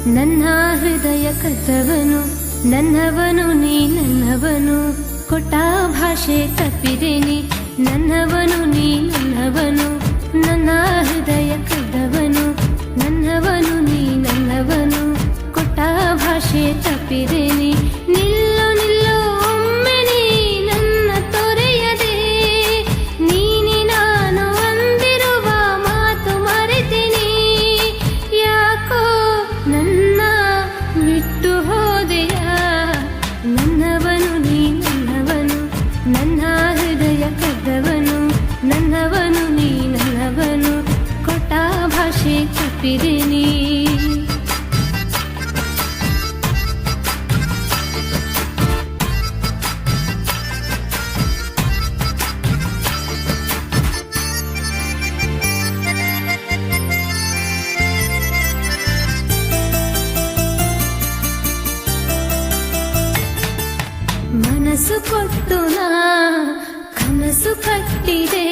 ನನ್ನ ಹೃದಯ ಕದ್ದವನು, ನನ್ನವನು ನೀ ನನ್ನವನು, ಕೊಟ್ಟ ಭಾಷೆ ತಪ್ಪಿದೇನಿ, ನನ್ನವನು ನೀ ನನ್ನವನು, ನನ್ನ ಹೃದಯ ಕದ್ದವನು, ನನ್ನವನು ನೀ ನನ್ನವನು, ಕೊಟ್ಟ ಭಾಷೆ ತಪ್ಪಿದೇನಿ. ನಿಲ್ಲು ನಿಲ್ಲು ಒಮ್ಮೆ ನೀ ನನ್ನ ತೊರೆಯದೆ, ನೀನಿ ನಾನು ಅಂದಿರುವ ಮಾತು ಮರೆತೀನಿ. ಯಾಕೋ ನನ್ನ ಬಿಟ್ಟು ಹೋದೆಯ, ನನ್ನವನು ನೀ ನನ್ನವನು, ನನ್ನ ಹೃದಯ ಕದ್ದವನು, ನನ್ನವನು ನೀ ನನ್ನವನು, ಕೊಟ್ಟ ಭಾಷೆ ತಪ್ಪಿದೇನಿ. ಮನಸ್ಸು ಕೊಟ್ಟು ನಾ ಕನಸು ಕಟ್ಟಿದೆ,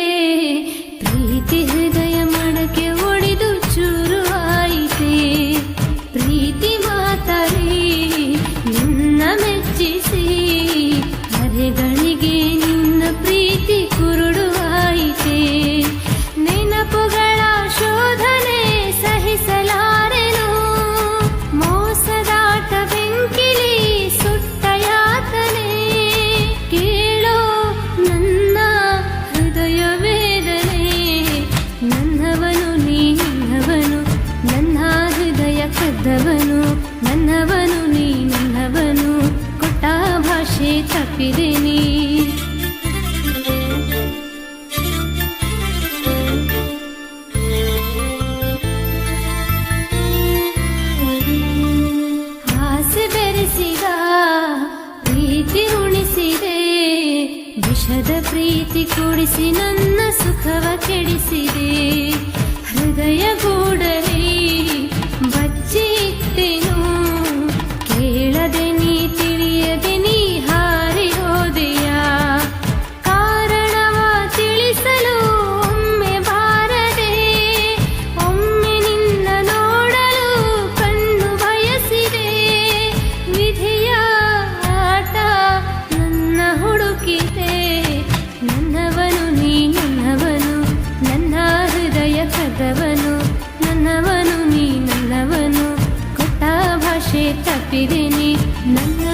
ಪ್ರೀತಿ ಹೃದಯ ಮಡಕೆ ಒಡೆದು ಚೂರು ಆಯಿತೆ. ಪ್ರೀತಿ ಮಾತಾಡಿ ನಿನ್ನ ಮೆಚ್ಚಿಸಿ, ಅರೆಗಳಿಗೆ ನಿನ್ನ ಪ್ರೀತಿ ಕುರುಡು ಆಯಿತೆ. ನೆನಪುಗಳ ಶೋಧನೆ ಸಹಿಸಲಾರೆನು, ಮೋಸದಾಟ ಬೆಂಕಿಲಿ ಸುಟ್ಟ ಯಾತನೆ. ಕೇಳೋ ನನ್ನ ಹೃದಯ ವೇದನೆ, ನನ್ನವನು ನೀ ನನ್ನವನು, ನನ್ನ ಹೃದಯ ಕದ್ದವನು, ನನ್ನವನು ನೀ ನನ್ನವನು, ಕೊಟ್ಟ ಭಾಷೆ ತಪ್ಪಿದೇನಿ. ಆಸೆ ಬೆರೆಸಿದ ಪ್ರೀತಿ ಉಣಿಸಿದೆ, ವಿಷದ ಪ್ರೀತಿ ಕೂಡಿಸಿ ನನ್ನ ಸುಖವ ಕೆಡಿಸಿದೆ. ಹೃದಯ ಗೂಡಲಿ ಬಚ್ಚಿಟ್ಟೆನು, ಕೇಳದೆ ನೀ ತಿಳಿಯದೆ ನೀ ಹಾರಿ ಹೋದೆಯ. ಕಾರಣವ ತಿಳಿಸಲು ಒಮ್ಮೆ ಬಾರದೆ, ಒಮ್ಮೆ ನಿನ್ನ ನೋಡಲು ಕಣ್ಣು ಬಯಸಿದೆ. ವಿಧಿಯ ಆಟ ನನ್ನ ಹುಡುಕಿದೆ, ನನ್ನವನು ನೀ ನನ್ನವನು, ನನ್ನ ಹೃದಯ ಕದ್ದವನು, ನನ್ನವನು ನೀ ನನ್ನವನು, ಕೊಟ್ಟ ಭಾಷೆ ತಪ್ಪಿದೇನಿ. ನನ್ನ